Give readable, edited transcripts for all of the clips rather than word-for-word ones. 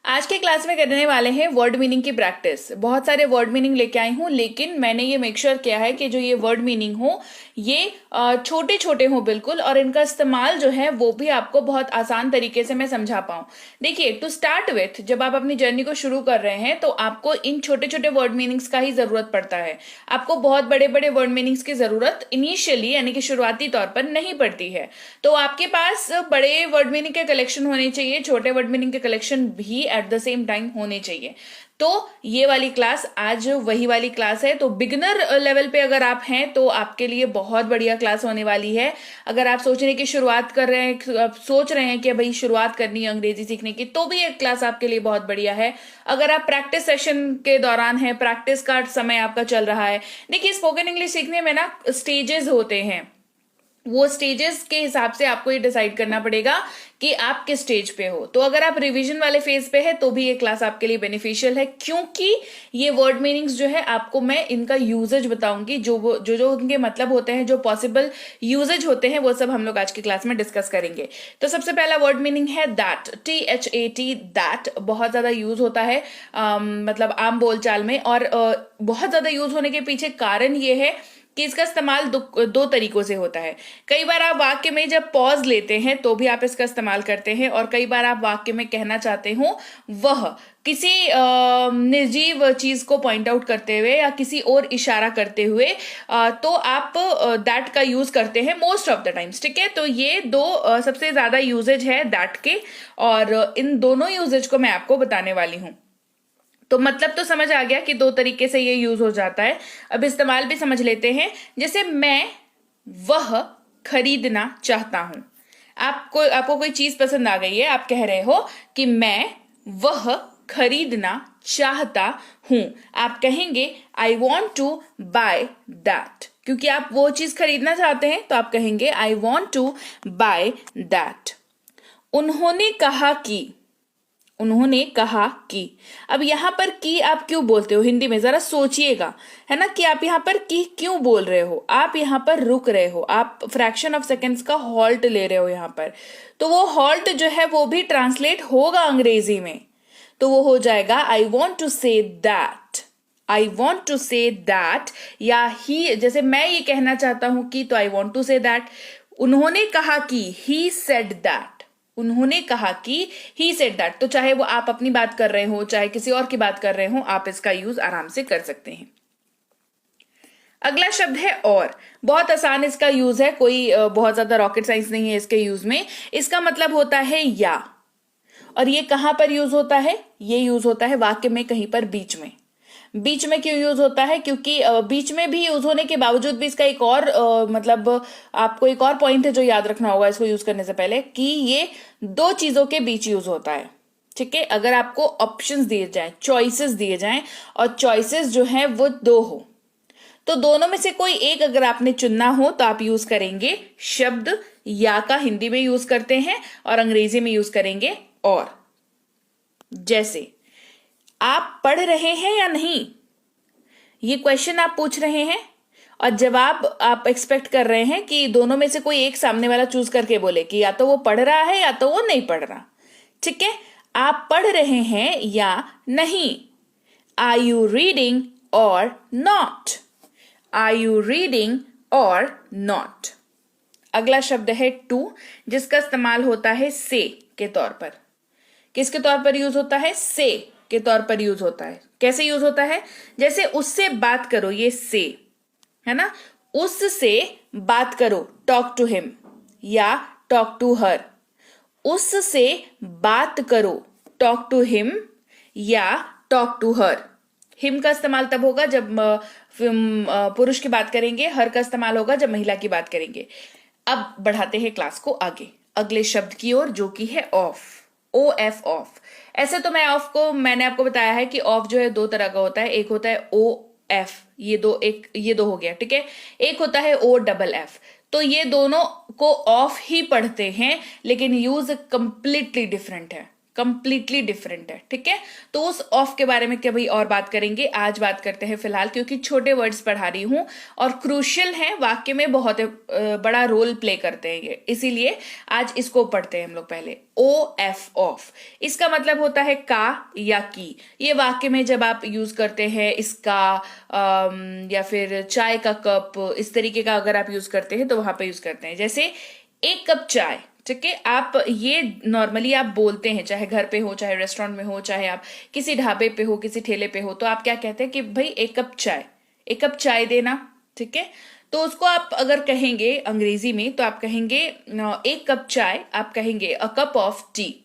आज के क्लास में करने वाले हैं वर्ड मीनिंग की प्रैक्टिस। बहुत सारे वर्ड मीनिंग लेके आई हूँ, लेकिन मैंने ये मेक श्योर किया है कि जो ये वर्ड मीनिंग हो ये छोटे छोटे हो बिल्कुल, और इनका इस्तेमाल जो है वो भी आपको बहुत आसान तरीके से मैं समझा पाऊँ। देखिए, टू स्टार्ट विथ, जब आप अपनी जर्नी को शुरू कर रहे हैं तो आपको इन छोटे छोटे वर्ड मीनिंग्स का ही जरूरत पड़ता है। आपको बहुत बड़े बड़े वर्ड मीनिंग्स की जरूरत इनिशियली यानी कि शुरुआती तौर पर नहीं पड़ती है। तो आपके पास बड़े वर्ड मीनिंग के कलेक्शन होने चाहिए, छोटे वर्ड मीनिंग के कलेक्शन भी एट द सेम टाइम होने चाहिए। तो ये वाली क्लास आज वही वाली क्लास है। तो बिगिनर लेवल पे अगर आप हैं तो आपके लिए बहुत बढ़िया क्लास होने वाली है। अगर आप सोच रहे हैं कि शुरुआत कर रहे हैं, आप सोच रहे हैं कि भाई शुरुआत करनी है अंग्रेजी सीखने की, तो भी एक क्लास आपके लिए बहुत बढ़िया है। अगर आप प्रैक्टिस सेशन के दौरान है, प्रैक्टिस का समय आपका चल रहा है, देखिए स्पोकन इंग्लिश सीखने में ना स्टेजेस होते हैं। वो स्टेजेस के हिसाब से आपको ये डिसाइड करना पड़ेगा कि आप किस स्टेज पे हो। तो अगर आप रिवीजन वाले फेज पे है तो भी ये क्लास आपके लिए बेनिफिशियल है, क्योंकि ये वर्ड मीनिंग्स जो है आपको मैं इनका यूजेज बताऊंगी। जो उनके मतलब होते हैं, जो पॉसिबल यूजेज होते हैं, वो सब हम लोग आज की क्लास में डिस्कस करेंगे। तो सबसे पहला वर्ड मीनिंग है दैट, THAT, दैट बहुत ज्यादा यूज होता है मतलब आम बोलचाल में। और बहुत ज्यादा यूज होने के पीछे कारण ये है कि इसका इस्तेमाल दो तरीकों से होता है। कई बार आप वाक्य में जब पॉज लेते हैं तो भी आप इसका इस्तेमाल करते हैं, और कई बार आप वाक्य में कहना चाहते हो वह किसी निर्जीव चीज को पॉइंट आउट करते हुए या किसी और इशारा करते हुए तो आप दैट का यूज करते हैं मोस्ट ऑफ द टाइम्स। ठीक है, तो ये दो सबसे ज्यादा यूजेज है दैट के, और इन दोनों यूजेज को मैं आपको बताने वाली हूं। तो मतलब तो समझ आ गया कि दो तरीके से ये यूज हो जाता है। अब इस्तेमाल भी समझ लेते हैं। जैसे मैं वह खरीदना चाहता हूं। आपको कोई चीज पसंद आ गई है, आप कह रहे हो कि मैं वह खरीदना चाहता हूं। आप कहेंगे I want to buy that, क्योंकि आप वो चीज खरीदना चाहते हैं तो आप कहेंगे I want to buy that. उन्होंने कहा कि, उन्होंने कहा कि। अब यहां पर की आप क्यों बोलते हो हिंदी में, जरा सोचिएगा, है ना, कि आप यहां पर की क्यों बोल रहे हो। आप यहां पर रुक रहे हो, आप फ्रैक्शन ऑफ सेकेंड्स का हॉल्ट ले रहे हो यहां पर। तो वो हॉल्ट जो है वो भी ट्रांसलेट होगा अंग्रेजी में, तो वो हो जाएगा I want to say that, I want to say that. या ही, जैसे मैं ये कहना चाहता हूं कि, तो I want to say that. उन्होंने कहा कि, ही सेड दैट, उन्होंने कहा कि ही सेड दैट। तो चाहे वो आप अपनी बात कर रहे हो, चाहे किसी और की बात कर रहे हो, आप इसका यूज आराम से कर सकते हैं। अगला शब्द है और। बहुत आसान इसका यूज है, कोई बहुत ज्यादा रॉकेट साइंस नहीं है इसके यूज में। इसका मतलब होता है या, और ये कहां पर यूज होता है, ये यूज होता है वाक्य में कहीं पर बीच में। बीच में क्यों यूज होता है, क्योंकि बीच में भी यूज होने के बावजूद भी इसका एक और मतलब आपको एक और पॉइंट है जो याद रखना होगा इसको यूज करने से पहले, कि ये दो चीजों के बीच यूज होता है। ठीक है, अगर आपको ऑप्शंस दिए जाएं, चॉइसेस दिए जाएं, और चॉइसेस जो है वो दो हो, तो दोनों में से कोई एक अगर आपने चुनना हो तो आप यूज करेंगे शब्द या का, हिंदी में यूज करते हैं, और अंग्रेजी में यूज करेंगे और। जैसे आप पढ़ रहे हैं या नहीं, ये क्वेश्चन आप पूछ रहे हैं, और जवाब आप एक्सपेक्ट कर रहे हैं कि दोनों में से कोई एक सामने वाला चूज करके बोले कि या तो वो पढ़ रहा है या तो वो नहीं पढ़ रहा। ठीक है, आप पढ़ रहे हैं या नहीं। आर यू रीडिंग और नॉट, आर यू रीडिंग और नॉट। अगला शब्द है टू, जिसका इस्तेमाल होता है से के तौर पर। किसके तौर पर यूज होता है, से के तौर पर यूज होता है। कैसे यूज होता है, जैसे उससे बात करो, ये से है ना, उससे बात करो, टॉक टू हिम या टॉक टू हर। उससे बात करो, टॉक टू हिम या टॉक टू हर। हिम का इस्तेमाल तब होगा जब पुरुष की बात करेंगे, हर का इस्तेमाल होगा जब महिला की बात करेंगे। अब बढ़ाते हैं क्लास को आगे अगले शब्द की ओर, जो कि है ऑफ, OF, ऑफ। ऐसे तो मैंने आपको बताया है कि ऑफ जो है दो तरह का होता है। एक होता है OF, ये दो हो गया। ठीक है, एक होता है OFF। तो ये दोनों को ऑफ ही पढ़ते हैं, लेकिन यूज कंप्लीटली डिफरेंट है। कंप्लीटली डिफरेंट है, ठीक है। तो उस ऑफ के बारे में कभी और बात करेंगे, आज बात करते हैं फिलहाल, क्योंकि छोटे वर्ड्स पढ़ा रही हूं और क्रूशियल है, वाक्य में बहुत बड़ा रोल प्ले करते हैं ये, इसीलिए आज इसको पढ़ते हैं हम लोग पहले। ओ एफ ऑफ, इसका मतलब होता है का या की। ये वाक्य में जब आप यूज करते हैं इसका या फिर चाय का कप, इस तरीके का अगर आप यूज करते हैं तो वहां पे यूज करते हैं। जैसे एक कप चाय, ठीक है, आप ये नॉर्मली आप बोलते हैं, चाहे घर पे हो, चाहे रेस्टोरेंट में हो, चाहे आप किसी ढाबे पे हो, किसी ठेले पे हो, तो आप क्या कहते हैं कि भाई एक कप चाय देना, ठीक है। तो उसको आप अगर कहेंगे अंग्रेजी में तो आप कहेंगे एक कप चाय, आप कहेंगे अ कप ऑफ टी।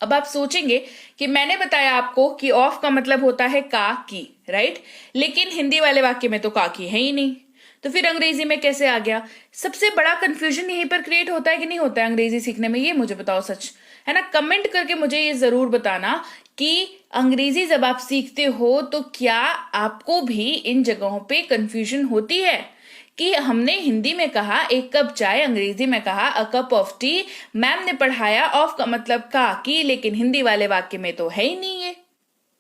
अब आप सोचेंगे कि मैंने बताया आपको कि ऑफ का मतलब होता है का की, राइट, लेकिन हिंदी वाले वाक्य में तो का की है ही नहीं, तो फिर अंग्रेजी में कैसे आ गया? सबसे बड़ा कंफ्यूजन यहीं पर क्रिएट होता है कि नहीं होता है अंग्रेजी सीखने में, ये मुझे बताओ सच, है ना। कमेंट करके मुझे ये जरूर बताना कि अंग्रेजी जब आप सीखते हो तो क्या आपको भी इन जगहों पे कंफ्यूजन होती है कि हमने हिंदी में कहा एक कप चाय, अंग्रेजी में कहा a cup of T, ma'am ने पढ़ाया ऑफ का मतलब का की, लेकिन हिंदी वाले वाक्य में तो है ही नहीं ये,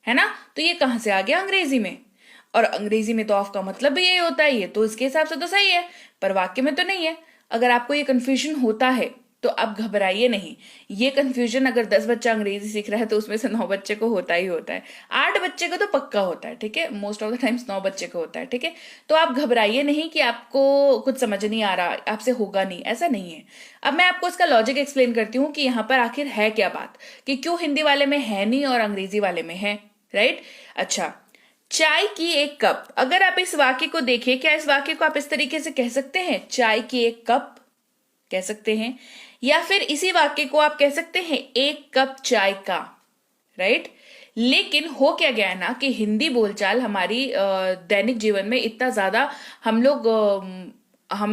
है ना। तो ये कहां से आ गया अंग्रेजी में? और अंग्रेजी में तो ऑफ का मतलब भी यही होता है, ये तो इसके हिसाब से तो सही है, पर वाक्य में तो नहीं है। अगर आपको ये कंफ्यूजन होता है तो आप घबराइए नहीं। ये कंफ्यूजन अगर 10 बच्चा अंग्रेजी सीख रहा है तो उसमें से 9 बच्चे को होता ही होता है, 8 बच्चे को तो पक्का होता है, ठीक है, मोस्ट ऑफ द टाइम्स 9 बच्चे को होता है, ठीक है। तो आप घबराइए नहीं कि आपको कुछ समझ नहीं आ रहा, आपसे होगा नहीं, ऐसा नहीं है। अब मैं आपको इसका लॉजिक एक्सप्लेन करती हूँ कि यहाँ पर आखिर है क्या बात, कि क्यों हिंदी वाले में है नहीं और अंग्रेजी वाले में है, राइट। अच्छा, चाय की एक कप, अगर आप इस वाक्य को देखिए, क्या इस वाक्य को आप इस तरीके से कह सकते हैं, चाय की एक कप कह सकते हैं, या फिर इसी वाक्य को आप कह सकते हैं एक कप चाय का, राइट। लेकिन हो क्या गया है ना कि हिंदी बोलचाल हमारी दैनिक जीवन में इतना ज्यादा हम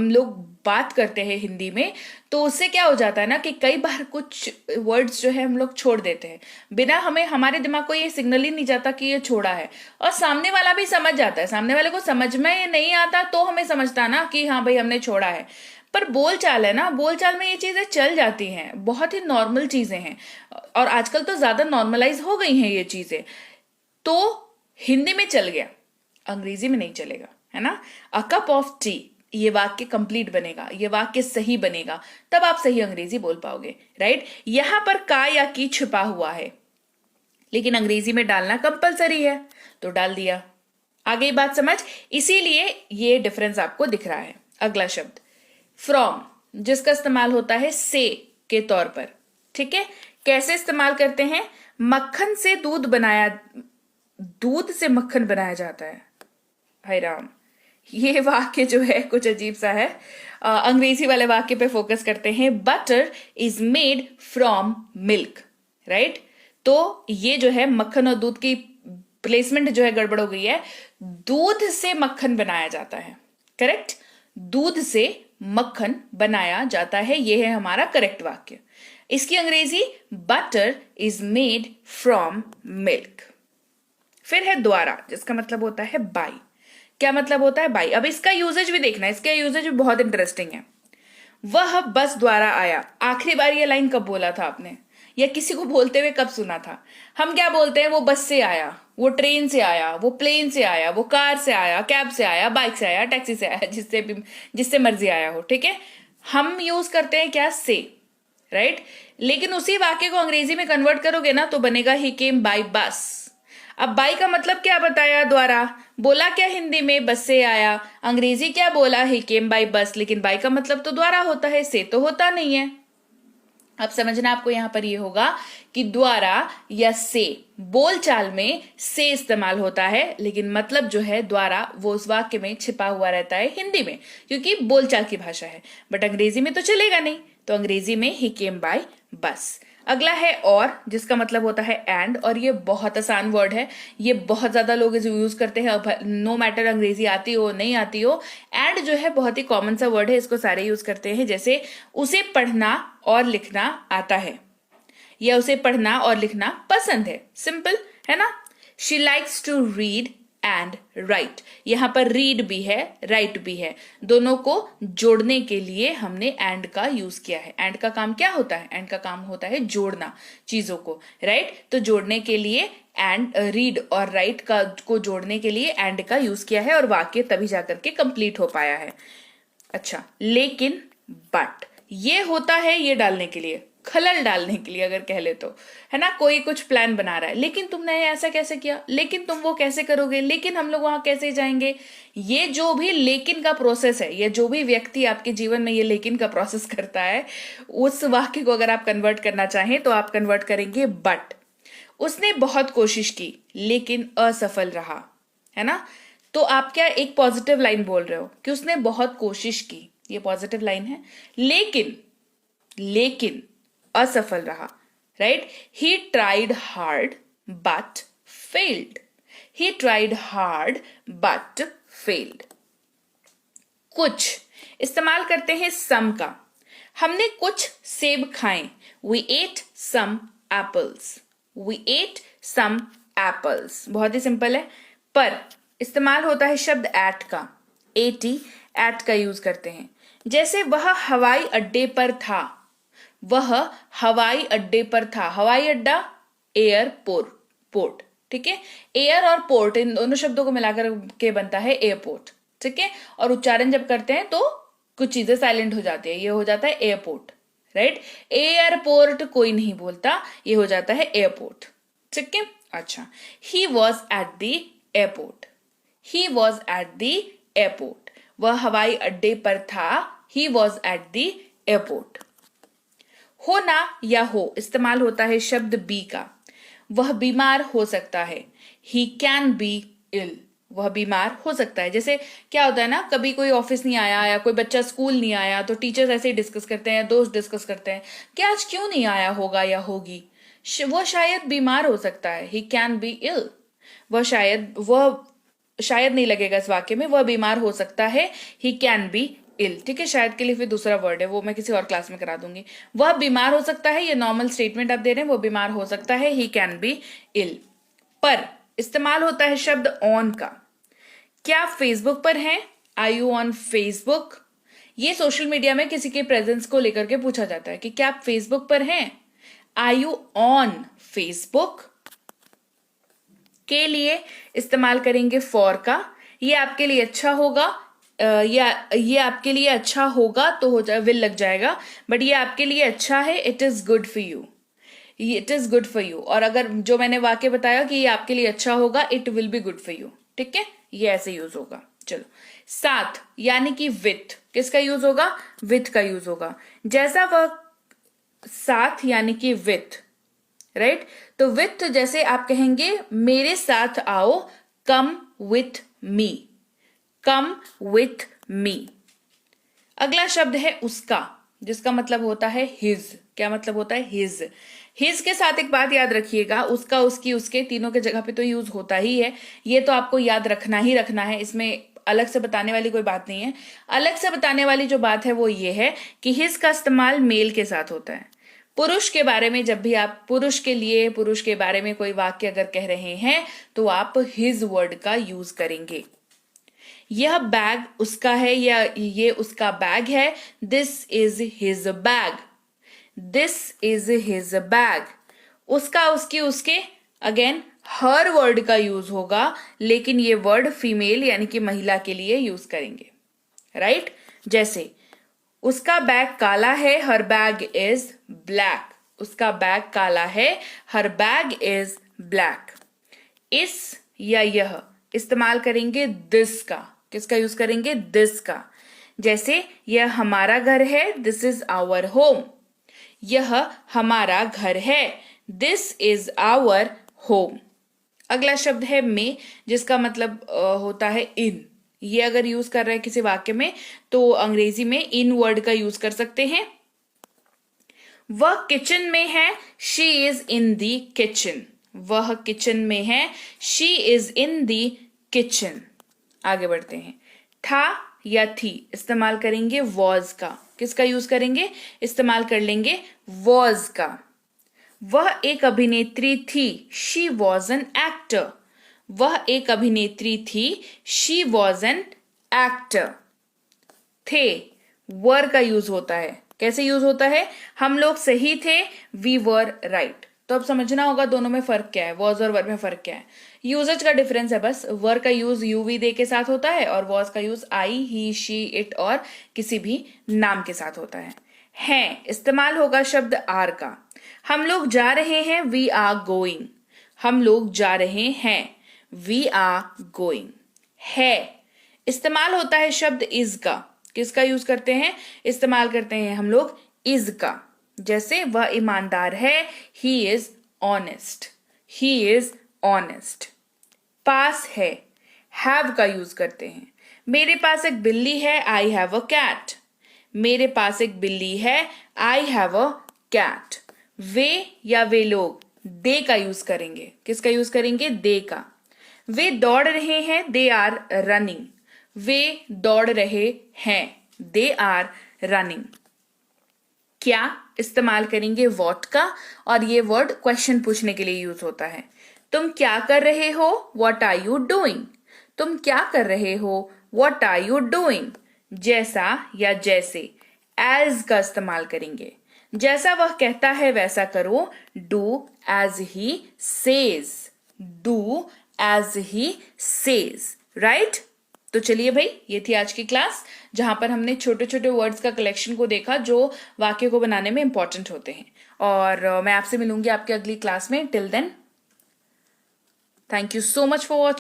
लोग बात करते हैं हिंदी में, तो उससे क्या हो जाता है ना कि कई बार कुछ वर्ड्स जो है हम लोग छोड़ देते हैं, बिना हमें, हमारे दिमाग को ये सिग्नल ही नहीं जाता कि ये छोड़ा है, और सामने वाला भी समझ जाता है, सामने वाले को समझ में ये नहीं आता तो हमें समझता ना कि हाँ भाई हमने छोड़ा है। पर बोलचाल है ना, बोलचाल में ये चीजें चल जाती हैं, बहुत ही नॉर्मल चीजें हैं, और आजकल तो ज्यादा नॉर्मलाइज हो गई हैं ये चीजें, तो हिंदी में चल गया, अंग्रेजी में नहीं चलेगा, है ना। अ कप ऑफ टी, ये वाक्य कंप्लीट बनेगा, ये वाक्य सही बनेगा, तब आप सही अंग्रेजी बोल पाओगे, राइट। यहां पर का या की छिपा हुआ है, लेकिन अंग्रेजी में डालना कंपलसरी है, तो डाल दिया। आ गई बात समझ, इसीलिए ये डिफरेंस आपको दिख रहा है। अगला शब्द फ्रॉम, जिसका इस्तेमाल होता है से के तौर पर, ठीक है। कैसे इस्तेमाल करते हैं? मक्खन से दूध से मक्खन बनाया जाता है। भाई राम, ये वाक्य जो है कुछ अजीब सा है। अंग्रेजी वाले वाक्य पे फोकस करते हैं। Butter is made from milk, right. तो ये जो है मक्खन और दूध की प्लेसमेंट जो है गड़बड़ हो गई है। दूध से मक्खन बनाया जाता है, करेक्ट, दूध से मक्खन बनाया जाता है, ये है हमारा करेक्ट वाक्य। इसकी अंग्रेजी butter is made from milk. फिर है द्वारा, जिसका मतलब होता है बाय। क्या मतलब होता है बाय? अब इसका यूजेज भी देखना, इसका यूजेज भी बहुत इंटरेस्टिंग है। वह बस द्वारा आया, आखिरी बार ये लाइन कब बोला था आपने, या किसी को बोलते हुए कब सुना था? हम क्या बोलते हैं, वो बस से आया, वो ट्रेन से आया, वो प्लेन से आया, वो कार से आया, कैब से आया, बाइक से आया, टैक्सी से आया, जिससे मर्जी आया हो, ठीक है। हम यूज करते हैं क्या, से, राइट। लेकिन उसी वाक्य को अंग्रेजी में कन्वर्ट करोगे ना तो बनेगा ही केम बाय बस। अब बाई का मतलब क्या बताया, द्वारा बोला क्या हिंदी में, बस से आया, अंग्रेजी क्या बोला, ही केम बाय बस, लेकिन बाई का मतलब तो द्वारा होता है, से तो होता नहीं है। अब समझना आपको यहां पर ये होगा कि द्वारा या से, बोलचाल में से इस्तेमाल होता है, लेकिन मतलब जो है द्वारा वो उस वाक्य में छिपा हुआ रहता है हिंदी में, क्योंकि बोलचाल की भाषा है। बट अंग्रेजी में तो चलेगा नहीं, तो अंग्रेजी में ही केम बाय बस। अगला है और, जिसका मतलब होता है एंड, और ये बहुत आसान वर्ड है, ये बहुत ज्यादा लोग इसे यूज करते हैं, नो मैटर अंग्रेजी आती हो नहीं आती हो। एंड जो है बहुत ही कॉमन सा वर्ड है, इसको सारे यूज करते हैं। जैसे उसे पढ़ना और लिखना आता है, या उसे पढ़ना और लिखना पसंद है, सिंपल है ना। She likes to read and write. यहां पर रीड भी है, राइट भी है, दोनों को जोड़ने के लिए हमने एंड का यूज किया है। एंड का काम क्या होता है? एंड का काम होता है जोड़ना चीजों को, राइट। तो जोड़ने के लिए एंड, रीड और राइट का को जोड़ने के लिए एंड का यूज किया है और वाक्य तभी जाकर के कंप्लीट हो पाया है। अच्छा, लेकिन बट ये होता है ये डालने के लिए, खलल डालने के लिए अगर कह ले तो, है ना। कोई कुछ प्लान बना रहा है, लेकिन तुमने ऐसा कैसे किया, लेकिन तुम वो कैसे करोगे, लेकिन हम लोग वहां कैसे जाएंगे। ये जो भी लेकिन का प्रोसेस है, ये जो भी व्यक्ति आपके जीवन में ये लेकिन का प्रोसेस करता है, उस वाक्य को अगर आप कन्वर्ट करना चाहें तो आप कन्वर्ट करेंगे बट। उसने बहुत कोशिश की लेकिन असफल रहा, है ना। तो आप क्या एक पॉजिटिव लाइन बोल रहे हो कि उसने बहुत कोशिश की, ये पॉजिटिव लाइन है। लेकिन असफल रहा, right. He tried hard but failed. He tried hard but failed. कुछ इस्तेमाल करते हैं सम का। हमने कुछ सेब खाए, we ate some apples. We ate some apples, बहुत ही सिंपल है। पर इस्तेमाल होता है शब्द एट का, एटी, एट का यूज करते हैं। जैसे वह हवाई अड्डे पर था, वह हवाई अड्डे पर था। हवाई अड्डा, एयरपोर्ट, पोर्ट, ठीक है। एयर और पोर्ट इन दोनों शब्दों को मिलाकर के बनता है एयरपोर्ट, ठीक है। और उच्चारण जब करते हैं तो कुछ चीजें साइलेंट हो जाती है, ये हो जाता है एयरपोर्ट, राइट। एयरपोर्ट कोई नहीं बोलता, ये हो जाता है एयरपोर्ट, ठीक है। अच्छा, he was at the airport. He was at the airport, वह हवाई अड्डे पर था। He was at the airport. होना या हो इस्तेमाल होता है शब्द बी का। वह बीमार हो सकता है, ही कैन बी इल। वह बीमार हो सकता है। जैसे क्या होता है ना, कभी कोई ऑफिस नहीं आया या कोई बच्चा स्कूल नहीं आया तो टीचर्स ऐसे ही डिस्कस करते हैं, दोस्त डिस्कस करते हैं कि आज क्यों नहीं आया होगा या होगी। वह शायद बीमार हो सकता है, ही कैन बी इल। वह शायद नहीं लगेगा इस वाक्य में, वह बीमार हो सकता है, ही कैन बी इल, ठीक है। शायद के लिए फिर दूसरा वर्ड है, वो मैं किसी और क्लास में करा दूंगी। वह बीमार हो सकता है, ये नॉर्मल स्टेटमेंट आप दे रहे हैं, वो बीमार हो सकता है, ही कैन बी इल। पर इस्तेमाल होता है शब्द ऑन का। क्या आप फेसबुक पर हैं? Are you on Facebook? ये सोशल मीडिया में किसी के प्रेजेंस को लेकर के पूछा जाता है कि क्या आप फेसबुक पर हैं? Are you on Facebook? के लिए इस्तेमाल करेंगे फॉर का। ये आपके लिए अच्छा होगा, ये आपके लिए अच्छा होगा तो हो जाए, विल लग जाएगा, बट ये आपके लिए अच्छा है, it is good for you. It is good for you. और अगर जो मैंने वाक्य बताया कि ये आपके लिए अच्छा होगा, it will be good for you, ठीक है, ये ऐसे यूज होगा। चलो, साथ यानी कि विथ, किसका यूज होगा? विथ का यूज होगा। जैसा वह साथ यानी कि विथ, राइट। तो विथ जैसे आप कहेंगे मेरे साथ आओ, come with me, come with me. अगला शब्द है उसका, जिसका मतलब होता है हिज। क्या मतलब होता है? हिज। हिज के साथ एक बात याद रखिएगा, उसका, उसकी, उसके, तीनों के जगह पे तो यूज होता ही है। ये तो आपको याद रखना ही रखना है, इसमें अलग से बताने वाली कोई बात नहीं है। अलग से बताने वाली जो बात है वो ये है कि हिज का इस्तेमाल मेल के साथ होता है। पुरुष के बारे में जब भी आप पुरुष के लिए, पुरुष के बारे में कोई वाक्य अगर कह रहे हैं तो आप हिज वर्ड का यूज करेंगे। यह बैग उसका है या ये उसका बैग है, this is his bag. This is his bag. उसका, उसकी, उसके, अगेन हर वर्ड का यूज होगा, लेकिन ये वर्ड फीमेल यानी कि महिला के लिए यूज करेंगे, राइट। जैसे उसका बैग काला है, हर बैग इज ब्लैक। उसका बैग काला है, हर बैग इज ब्लैक। इस या यह इस्तेमाल करेंगे दिस का। किसका यूज करेंगे? दिस का। जैसे यह हमारा घर है, दिस इज आवर होम। यह हमारा घर है, दिस इज आवर होम। अगला शब्द है में, जिसका मतलब होता है इन। ये अगर यूज कर रहे हैं किसी वाक्य में तो अंग्रेजी में इन वर्ड का यूज कर सकते हैं। वह किचन में है, she is in the kitchen. वह किचन में है, she is in the kitchen. आगे बढ़ते हैं। था या थी इस्तेमाल करेंगे वॉज का। किसका यूज करेंगे? इस्तेमाल कर लेंगे वॉज का। वह एक अभिनेत्री थी, शी वॉज एन एक्टर। वह एक अभिनेत्री थी, शी वॉज एन एक्टर। थे, वर का यूज होता है। कैसे यूज होता है? हम लोग सही थे, वी वर राइट। तो अब समझना होगा दोनों में फर्क क्या है, वॉज और वर में फर्क क्या है। यूजेज का डिफरेंस है बस। वर का यूज यू वी दे के साथ होता है और वॉज का use I, he, she, it और किसी भी नाम के साथ होता है। इस्तेमाल होगा शब्द आर का। हम लोग जा रहे हैं, वी आर गोइंग। हम लोग जा रहे हैं, वी आर गोइंग। है, इस्तेमाल होता है शब्द इज का। किसका यूज करते हैं? इस्तेमाल करते हैं हम लोग इज का। जैसे वह ईमानदार है, he is honest. He is honest. पास है, हैव का यूज करते हैं। मेरे पास एक बिल्ली है, आई हैव अ कैट। मेरे पास एक बिल्ली है, आई हैव अ कैट। वे या वे लोग, दे का यूज करेंगे। किसका यूज करेंगे? दे का। वे दौड़ रहे हैं, दे आर रनिंग। वे दौड़ रहे हैं, दे आर रनिंग। क्या इस्तेमाल करेंगे वॉट का, और ये वर्ड क्वेश्चन पूछने के लिए यूज होता है। तुम क्या कर रहे हो? What are you doing. तुम क्या कर रहे हो? What are you doing. जैसा या जैसे, एज का इस्तेमाल करेंगे। जैसा वह कहता है वैसा करो, do as he says. Do as he says, right. तो चलिए भाई, ये थी आज की क्लास जहां पर हमने छोटे छोटे वर्ड्स का कलेक्शन को देखा जो वाक्य को बनाने में इंपॉर्टेंट होते हैं। और मैं आपसे मिलूंगी आपके अगली क्लास में। Till then, thank you so much for watching.